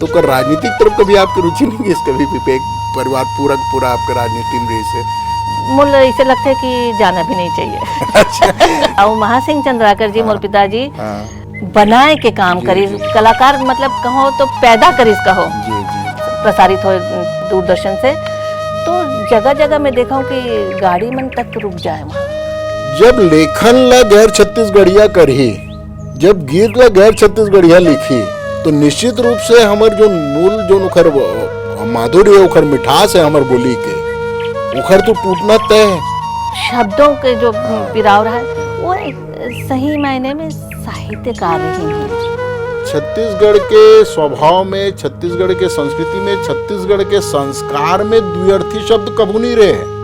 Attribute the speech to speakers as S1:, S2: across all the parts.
S1: तो कर राजनीतिक तरफ कभी आपकी रुचि नहीं है? कभी भी एक परिवार पूरा आपका राजनीति में रही से?
S2: मुझे ऐसे लगता है कि जाना भी नहीं चाहिए।
S1: अच्छा।
S2: और महासिंह चंद्राकर जी, मोर पिताजी
S1: हाँ
S2: बनाए के काम
S1: जी,
S2: करी,
S1: जी।
S2: कलाकार मतलब कहो तो पैदा करिस कहो,
S1: जी जी।
S2: प्रसारित हो दूरदर्शन से। तो जगह जगह मैं देखा हूँ कि गाड़ी मन तक रुक जाए वहाँ।
S1: जब लेखन ला गैर छत्तीसगढ़िया करही, जब गीत ला गैर छत्तीसगढ़िया लिखी, तो निश्चित रूप से हमर जो मूल जो उखर माधुर्य है, उखर मिठास है हमर बोली के, उखर तो टूटना तय है।
S2: शब्दों के जो पिराव रहा है वो एक सही मायने में साहित्यकार ही है।
S1: छत्तीसगढ़ के स्वभाव में, छत्तीसगढ़ के संस्कृति में, छत्तीसगढ़ के संस्कार में द्व्यर्थी शब्द कबू नहीं रहे।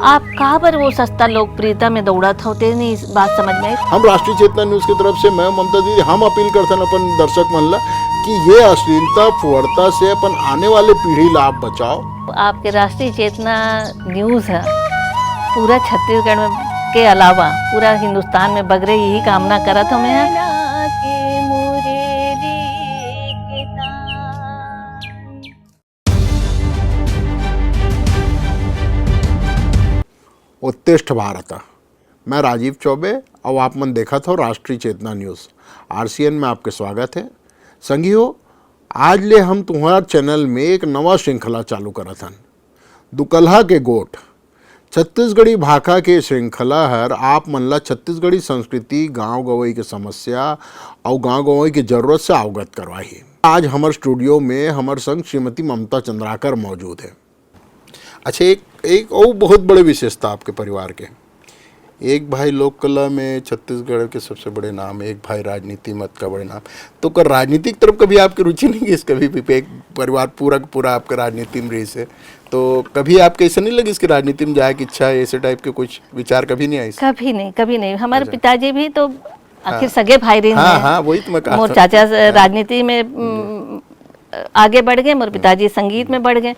S2: आप कहाँ पर वो सस्ता लोकप्रियता में दौड़त होते नहीं, इस बात समझ में।
S1: हम राष्ट्रीय चेतना न्यूज की तरफ से मैं ममता दीदी हम अपील करते हैं अपन दर्शक मन ला कि ये अश्लीलता फुहड़ता से अपन आने वाले पीढ़ी ला आप बचाओ।
S2: आपके राष्ट्रीय चेतना न्यूज है पूरा छत्तीसगढ़ में के अलावा पूरा हिंदुस्तान में बगरे यही कामना करत हमें है।
S1: उत्तिष्ठ भारत। मैं राजीव चौबे और आप मन देखा था राष्ट्रीय चेतना न्यूज़ RCN में आपके स्वागत है। संगियो, आज ले हम तुम्हारा चैनल में एक नवा श्रृंखला चालू करा था, दुकल्हा के गोठ। छत्तीसगढ़ी भाषा के श्रृंखला हर आप मन ला छत्तीसगढ़ी संस्कृति, गांव गवई के समस्या और गांव गवई के जरूरत से अवगत करवाही। आज हमारे स्टूडियो में हमारे संग श्रीमती ममता चंद्राकर मौजूद है। अच्छा, एक और बहुत बड़े विशेषता आपके परिवार के, एक भाई लोक कला में छत्तीसगढ़ के सबसे बड़े नाम, एक भाई राजनीति मत का बड़े नाम। तो कर राजनीतिक तरफ कभी आपकी रुचि नहीं है? कभी भी एक परिवार पूरा आपका राजनीति में रही से, तो कभी आपको ऐसा नहीं लगी इसकी राजनीति में जाए की इच्छा, ऐसे टाइप के कुछ विचार कभी नहीं आई?
S2: कभी नहीं। हमारे पिताजी भी तो आखिर सगे भाई रहे।
S1: हाँ, वही तो मैं कहा।
S2: मोर चाचा राजनीति में आगे बढ़ गए, मोर पिताजी संगीत में बढ़ गए,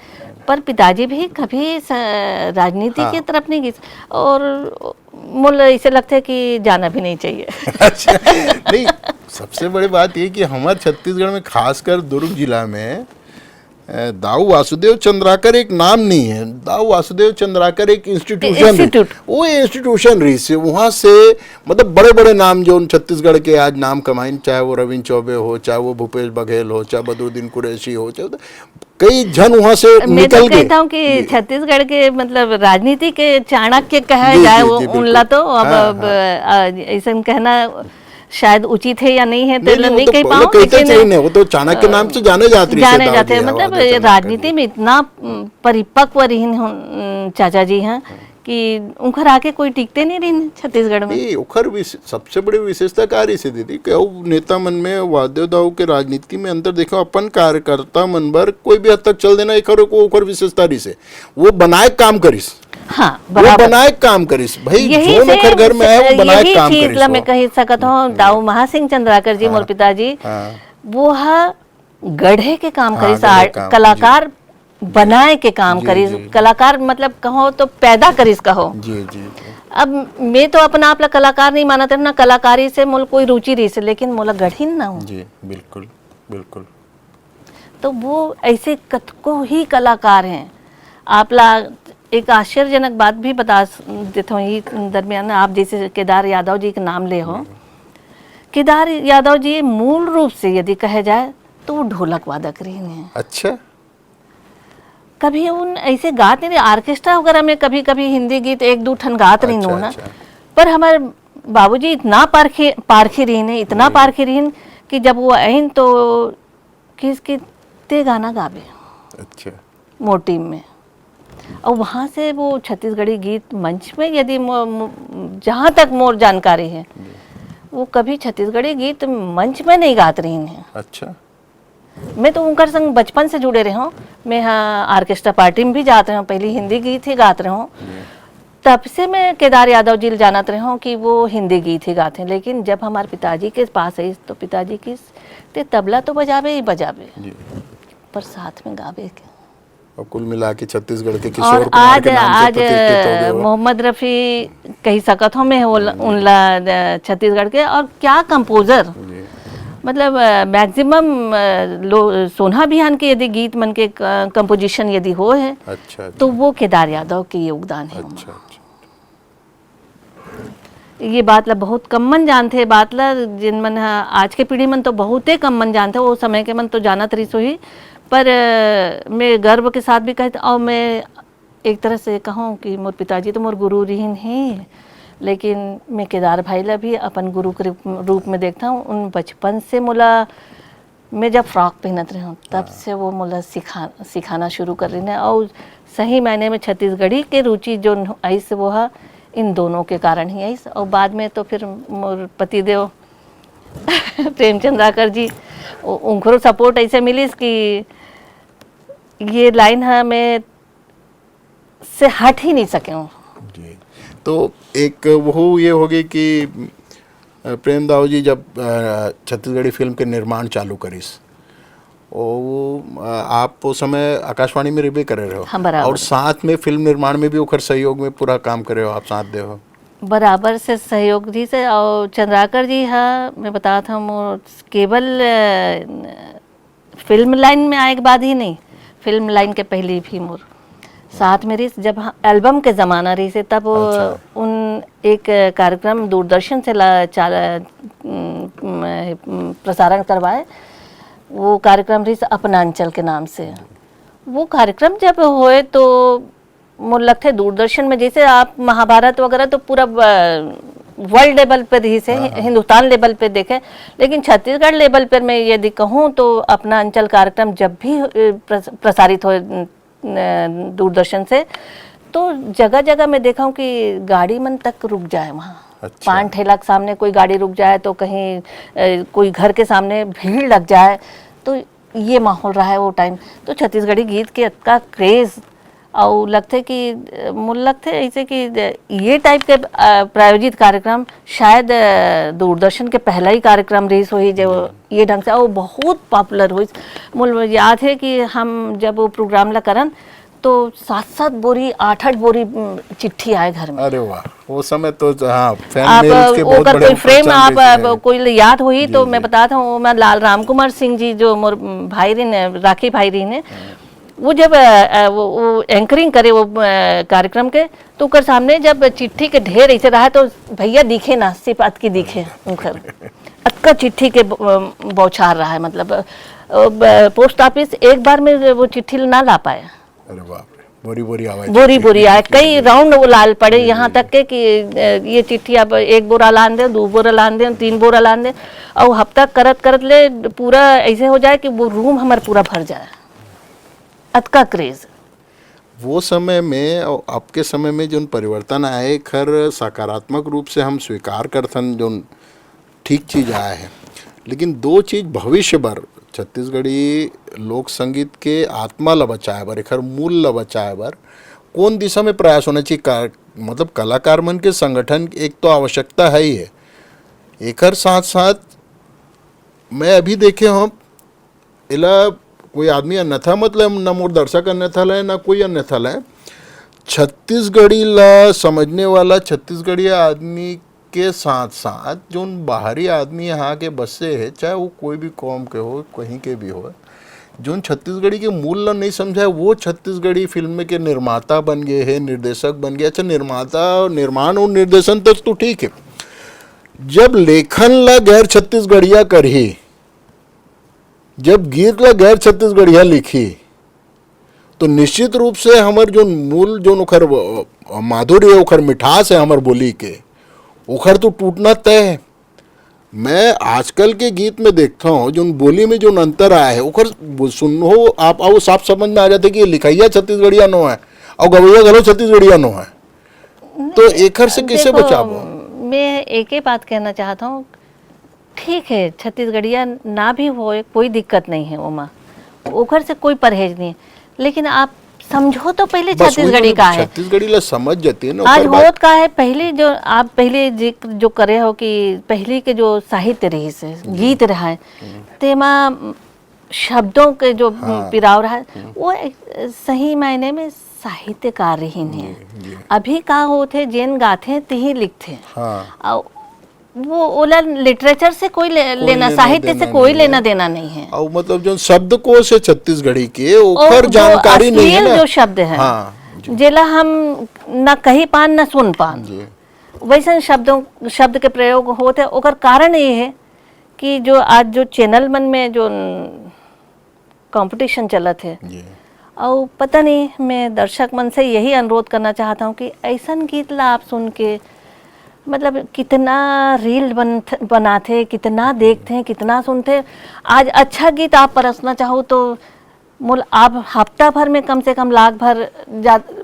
S2: पर पिताजी भी कभी राजनीति की तरफ नहीं गए। और मुझे ऐसे लगता है कि जाना भी नहीं चाहिए।
S1: अच्छा, नहीं, सबसे बड़ी बात ये कि हमारे छत्तीसगढ़ में खासकर दुर्ग जिला में दाऊ वासुदेव चंद्राकर एक नाम नहीं है। दाऊ वासुदेव चंद्राकर एक इंस्टीट्यूशन, वो इंस्टीट्यूशन रही से वहाँ से मतलब बड़े बड़े नाम जो छत्तीसगढ़ के आज नाम कमाइन, चाहे वो रविंद्र चौबे हो, चाहे वो भूपेश बघेल हो, चाहे बदरुद्दीन कुरैशी हो, चाहे कई जन वहाँ से निकल गए।
S2: कहता हूँ कि छत्तीसगढ़ के मतलब राजनीति के चाणक्य कहा जाए वो उनला, तो अब ऐसा कहना शायद उचित है या नहीं है तो नहीं कह पाऊँ, लेकिन
S1: वो तो चाणक्य नाम से जाने जाते
S2: हैं। मतलब राजनीति में इतना परिपक्व रही चाचा जी हैं कि उनकर आके कोई टिकते नहीं रही छत्तीसगढ़ में।
S1: उखर सबसे बड़ी विशेषता कार्य से दीदी क्यों नेता मन में वादेव दाऊ के राजनीति में अंतर देखो, अपन कार्यकर्ता मन बर कोई भी हद तक चल देना एक उखर विशेषता रही से वो बनाए काम करिस।
S2: हाँ,
S1: वो बनाए काम करिस भाई, जो नखर घर में है वो बनाए काम करिस।
S2: मैं कह सकत हूँ दाऊ महासिंह चंद्राकर जी, मोर पिताजी, वो गढ़े के काम करिस, कलाकार बनाए के काम करिस। कलाकार मतलब कहो तो पैदा करिस कहो। जी। अब मैं तो अपना आप कलाकार नहीं माना था ना, कलाकारी से मोल कोई रुचि रही से, लेकिन मोला गढ़ीन ना हो।
S1: जी, बिल्कुल।
S2: तो वो ऐसे कतको ही कलाकार हैं। आप एक आश्चर्यजनक बात भी बता देता हूँ ये दरमियान, आप जैसे केदार यादव जी का नाम ले हो। केदार यादव जी मूल रूप से यदि कहे जाए तो वो ढोलक वादक रही हैं।
S1: अच्छा,
S2: कभी उन ऐसे गात नहीं, ऑर्केस्ट्रा वगैरह में कभी कभी हिंदी गीत एक दो ठन गात रही ना। पर हमारे बाबूजी इतना पारखी रही, इतना पारखी रही कि जब वो आइन तो किसके गाना गावे। अच्छा, मोर टीम में। और वहाँ से वो छत्तीसगढ़ी गीत मंच में, यदि जहाँ तक मोर जानकारी है, वो कभी छत्तीसगढ़ी गीत मंच में नहीं गात रही हैं। अच्छा, मैं तो उनका संग बचपन से जुड़े रहे हूँ। मैं ऑर्केस्ट्रा पार्टी में भी जाते रहा हूँ, पहले हिंदी गीत ही गाते रहा हूँ। तब से मैं केदार यादव जी जानते रहे हूँ कि वो हिंदी गीत ही गाते हैं। लेकिन जब हमारे पिताजी के पास आई तो पिताजी की तबला तो बजावे ही बजावे, पर साथ में गावे के। और कुल मिला के छत्तीसगढ़ के किशोर कुमार के नाम से प्रतिष्ठित हो गए मोहम्मद रफ़ी कही सकत हूँ मैं उनला छत्तीसगढ़ के। और क्या कंपोजर, मतलब मैक्सिमम सोना अभियान के यदि गीत मन के कंपोजिशन यदि हो है
S1: अच्छा
S2: तो वो केदार यादव के योगदान है।
S1: अच्छा अच्छा
S2: ये बात ला बहुत कम मन जानते, बात ला जिन मन आज के पीढ़ी मन तो बहुते कम मन जानते, वो समय के मन तो जानत रही सो ही। पर मैं गर्व के साथ भी कहते, और मैं एक तरह से कहूँ कि मोर पिताजी तो मोर गुरु रहीन ही, लेकिन मैं केदार भाई ला भी अपन गुरु के रूप में देखता हूँ। उन बचपन से मोला, मैं जब फ्रॉक पहनत रही हूँ तब से वो मोला सिखाना शुरू कर रही है। और सही मायने में छत्तीसगढ़ी के रुचि जो आई से वो है इन दोनों के कारण ही आई। और बाद में तो फिर मोर पतिदेव प्रेमचंद्राकर जी, उनको सपोर्ट ऐसे मिली कि ये लाइन है मैं से हट ही नहीं सके हूँ
S1: जी। तो एक वो ये हो गई कि प्रेमदाव जी जब छत्तीसगढ़ी फिल्म के निर्माण चालू करीस, वो आप उस समय आकाशवाणी में रिबे करे रहे हो।
S2: हाँ, बराबर।
S1: और साथ में फिल्म निर्माण में भी ओखर सहयोग में पूरा काम करे हो, आप साथ दे हो
S2: बराबर से सहयोग जी से। और चंद्राकर जी हाँ, मैं बताता हूँ केवल फिल्म लाइन में आए के बाद ही नहीं, फिल्म लाइन के पहले भी मोर साथ में रही। जब एल्बम के ज़माना रही से तब
S1: अच्छा।
S2: उन एक कार्यक्रम दूरदर्शन से प्रसारण करवाए। वो कार्यक्रम रही से अपना अंचल के नाम से। वो कार्यक्रम जब होए तो मुझे लगता है दूरदर्शन में जैसे आप महाभारत वगैरह तो पूरा वर्ल्ड लेवल पर ही से हिंदुस्तान लेवल पे देखे, लेकिन छत्तीसगढ़ लेवल पर मैं यदि कहूँ तो अपना अंचल कार्यक्रम जब भी प्रसारित हो दूरदर्शन से तो जगह जगह मैं देखा हूँ कि गाड़ी मन तक रुक जाए वहाँ।
S1: अच्छा।
S2: पान ठेला के सामने कोई गाड़ी रुक जाए तो कहीं कोई घर के सामने भीड़ लग जाए, तो ये माहौल रहा है वो टाइम। तो छत्तीसगढ़ी गीत के इतना क्रेज़ और लगते कि मुझे लगते ऐसे कि ये टाइप के प्रायोजित कार्यक्रम शायद दूरदर्शन के पहला ही कार्यक्रम रही हुई जो ये ढंग से और बहुत पॉपुलर हुई। मुझे याद है कि हम जब वो प्रोग्राम ला करन तो 7-7 बोरी 8-8 बोरी चिट्ठी आए घर में।
S1: अरे वाह, वो समय तो हाँ
S2: आप अगर कोई फ्रेम आप कोई याद हुई तो मैं बताता हूँ, मैं लाल राम कुमार सिंह जी जो मोर भाई रही राखी भाई रही ने, वो जब वो एंकरिंग करे वो कार्यक्रम के तो उनके सामने जब चिट्ठी के ढेर ऐसे रहा तो भैया दिखे ना, सिर्फ अत की दिखे उनकर अत का चिट्ठी के बौछार रहा है। मतलब पोस्ट ऑफिस एक बार में वो चिट्ठी ना ला पाए।
S1: अरे बाप रे, बोरी बोरी आवाज,
S2: बोरी बोरी आए, कई राउंड वो लाल पड़े, यहाँ तक के कि ये चिट्ठी अब 1 बोरा लान दे, 2 बोरा लान दे, 3 बोरा लान दे, और हफ्ता करत करत ले पूरा ऐसे हो जाए कि वो रूम हमारा पूरा भर जाए। अतका क्रेज
S1: वो समय में और आपके समय में जो परिवर्तन आए खर सकारात्मक रूप से हम स्वीकार करथन, जो ठीक चीज़ आया है। लेकिन दो चीज़ भविष्य भर छत्तीसगढ़ी लोक संगीत के आत्मा ला बचाए बर, एकर मूल ला बचाए बर कौन दिशा में प्रयास होना चाहिए? मतलब कलाकार मन के संगठन एक तो आवश्यकता है ही है, एकर साथ साथ मैं अभी देखे हम इला कोई आदमी अन्यथा मतलब न मोर दर्शक अन्यथा लाए ना कोई अन्यथा लाए, छत्तीसगढ़ी ला समझने वाला छत्तीसगढ़ी आदमी के साथ साथ जो बाहरी आदमी यहाँ के बसे है, चाहे वो कोई भी कौम के हो कहीं के भी हो, जो छत्तीसगढ़ी के मूल ला नहीं समझा वो छत्तीसगढ़ी फिल्म के निर्माता बन गए हैं, निर्देशक बन गए। अच्छा, निर्माता निर्माण और निर्देशन तक तो ठीक है, जब लेखन ला गैर छत्तीसगढ़िया करही, जब गीत ला गैर छत्तीसगढ़िया लिखी, तो निश्चित रूप से हमार जो मूल जो उखर माधुर्य उखर मिठास है हमार बोली के उखर तो टूटना तय है। मैं आजकल के गीत में देखता हूँ जो बोली में जो अंतर आया है उखर सुनो आप आओ साफ समझ में आ जाते कि ये लिखाइया छत्तीसगढ़िया नो है और गवैया गलो छत्तीसगढ़िया नो है, तो एकर से कैसे बचाबो?
S2: मैं एक ही बात कहना चाहता हूँ, ठीक है छत्तीसगढ़िया ना भी हो कोई दिक्कत नहीं है, ओमा ओखर से कोई परहेज नहीं है, लेकिन आप समझो तो पहले छत्तीसगढ़ी का है,
S1: छत्तीसगढ़ी ला समझ जाती है ना
S2: आज होत का है। पहले जो आप पहले जिक्र जो करे हो कि पहले के जो साहित्य रही से गीत रहा है तेमा शब्दों के जो पिराव रहा है वो सही मायने में साहित्यकार ही नहीं है। अभी का होते जेन गाथे तिही लिखते,
S1: हाँ।
S2: और वो ओला लिटरेचर से कोई लेना,
S1: लेना
S2: साहित्य से
S1: देना
S2: कोई
S1: नहीं है।
S2: लेना देना नहीं है।
S1: और मतलब जो शब्दकोश है छत्तीसगढ़ी के
S2: और
S1: ओकर
S2: जो
S1: जानकारी नहीं है
S2: अश्लील
S1: ना।
S2: जो शब्द है,
S1: हाँ जी,
S2: जेला हम न कही पान न सुन पान,
S1: जी
S2: वैसे शब्द के प्रयोग होते हैं। ओकर कारण ये है कि जो आज जो चैनल मन में जो कंपटीशन चलत है,
S1: जी
S2: और पता नहीं, मैं दर्शक मन से यही अनुरोध करना चाहता हूँ कि ऐसा गीत ला आप सुन के, मतलब कितना रील बनाते, कितना देखते हैं, कितना सुनते हैं। आज अच्छा गीत आप परसना चाहो तो मोल आप हफ्ता भर में कम से कम लाख भर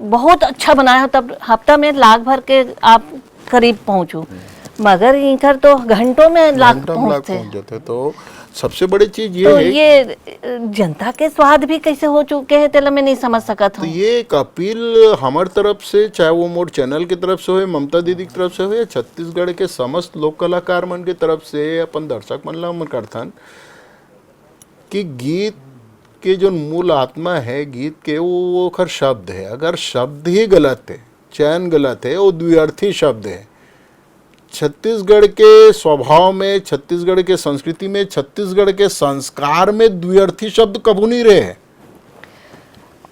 S2: बहुत अच्छा बनाए हो, तब हफ्ता में लाख भर के आप करीब पहुँचो, मगर इनकर तो घंटों में लाख
S1: रैंडम लाख
S2: पहुँचते।
S1: पहुंच जाते। तो सबसे बड़ी चीज ये
S2: तो
S1: है,
S2: ये जनता के स्वाद भी कैसे हो चुके हैं तेला मैं नहीं समझ सकत
S1: तो
S2: हूँ।
S1: ये एक अपील हमार तरफ से, चाहे वो मोर चैनल की तरफ से हो, ममता दीदी की तरफ से हो, या छत्तीसगढ़ के समस्त लोक कलाकार मन की तरफ से, अपन दर्शक मन ला हम करथन कि गीत के जो मूल आत्मा है गीत के, वो ओकर शब्द है। अगर शब्द ही गलत है, चयन गलत है, वो द्व्यर्थी शब्द है। छत्तीसगढ़ के स्वभाव में, छत्तीसगढ़ के संस्कृति में, छत्तीसगढ़ के संस्कार में द्व्यर्थी शब्द कबू नहीं रहे हैं,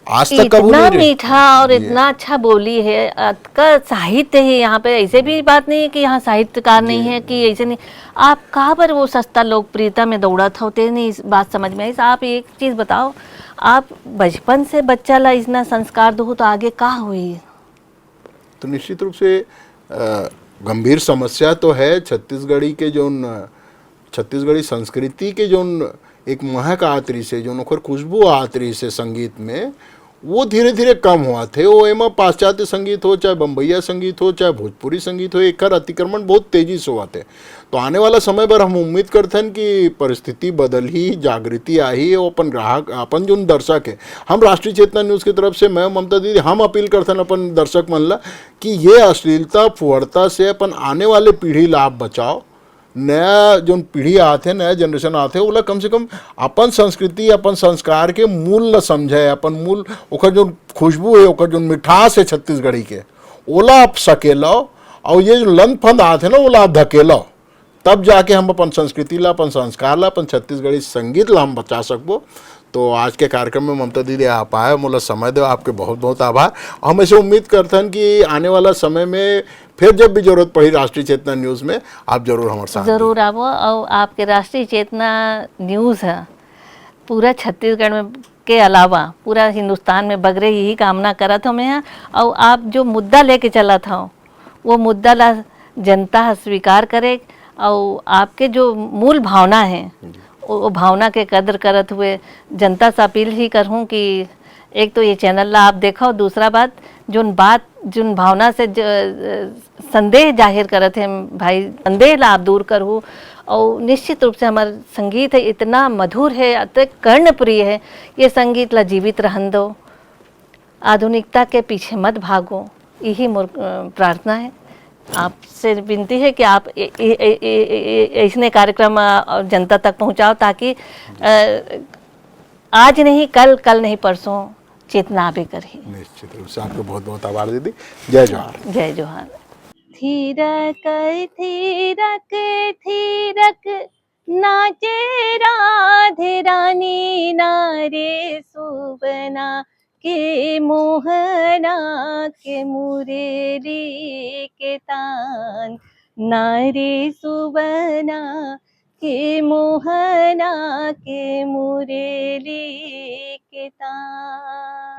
S1: आज तक कबू
S2: इतना
S1: नहीं रहे।
S2: मीठा और इतना अच्छा बोली है, का साहित्य है यहाँ पे। ऐसे भी बात नहीं है कि यहाँ साहित्यकार नहीं है, कि ऐसे नहीं। आप कहाँ पर वो सस्ता लोकप्रियता में दौड़ा था, होते नहीं इस बात समझ में आई। आप एक चीज़ बताओ, आप बचपन से बच्चा ला इतना संस्कार दो तो आगे का हुई।
S1: तो निश्चित रूप से गंभीर समस्या तो है। छत्तीसगढ़ी के जो छत्तीसगढ़ी संस्कृति के जो एक महक आत रही से, जो ओकर खुशबू आत रही से संगीत में, वो धीरे धीरे कम हुआ थे। वो एमा पाश्चात्य संगीत हो, चाहे बम्बैया संगीत हो, चाहे भोजपुरी संगीत हो, एक अतिक्रमण बहुत तेजी से हुआ थे। तो आने वाला समय पर हम उम्मीद करते हैं कि परिस्थिति बदल ही, जागृति आई, और अपन ग्राहक, अपन जो दर्शक है, हम राष्ट्रीय चेतना न्यूज़ की तरफ से, मैं ममता दीदी, हम अपील करते हैं अपन दर्शक मन ला कि ये अश्लीलता फुहरता से अपन आने वाले पीढ़ी ला आप बचाओ। नया जो पीढ़ी आते, नया जनरेशन आते, ओला कम से कम अपन संस्कृति, अपन संस्कार के मूल ल समझे, अपन मूल ओकर जो खुशबू है, ओकर जो मिठास है छत्तीसगढ़ी के, ओला आप सकेलो, और ये जो लंद फंद आते ना, ओला आप धकेलो, तब जाके हम अपन संस्कृति ला, अपन संस्कार ला, अपन छत्तीसगढ़ी संगीत ला हम बचा सकबो। तो आज के कार्यक्रम में ममता दीदी आप आए, मोला समय दो, आपके बहुत बहुत आभार। हम ऐसे उम्मीद करते हैं कि आने वाला समय में फिर जब भी जरूरत पड़ी राष्ट्रीय चेतना न्यूज़ में, आप जरूर हमारे साथ
S2: ज़रूर आवो। और आपके राष्ट्रीय चेतना न्यूज़ है पूरा छत्तीसगढ़ में के अलावा पूरा हिंदुस्तान में बगरे यही कामना करत हो मैं। और आप जो मुद्दा लेके चला था, वो मुद्दा ला जनता स्वीकार करे, और आपके जो मूल भावना है, वो भावना के कदर करत हुए जनता से अपील ही करूँ कि एक तो ये चैनल ला आप देखो, दूसरा बात जोन भावना से संदेह जाहिर करत है भाई, संदेह ला आप दूर करूँ। और निश्चित रूप से हमारा संगीत है इतना मधुर है, अति कर्णप्रिय है, ये संगीत ला जीवित रहन दो, आधुनिकता के पीछे मत भागो, यही मोर प्रार्थना है। आपसे विनती है कि आप ऐसे कार्यक्रम जनता तक पहुंचाओ, ताकि आज नहीं कल, कल नहीं परसों चेतना भी करी।
S1: निश्चित रूप से आपको बहुत बहुत आभार दीदी। जय जोहार।
S2: जय जोहार। थीरक थीरक थीरक नाचे राधे रानी, नारे सुबना के मोहना के मुरेली के तान, नारे सुबना के मोहना के मुरेली के तान।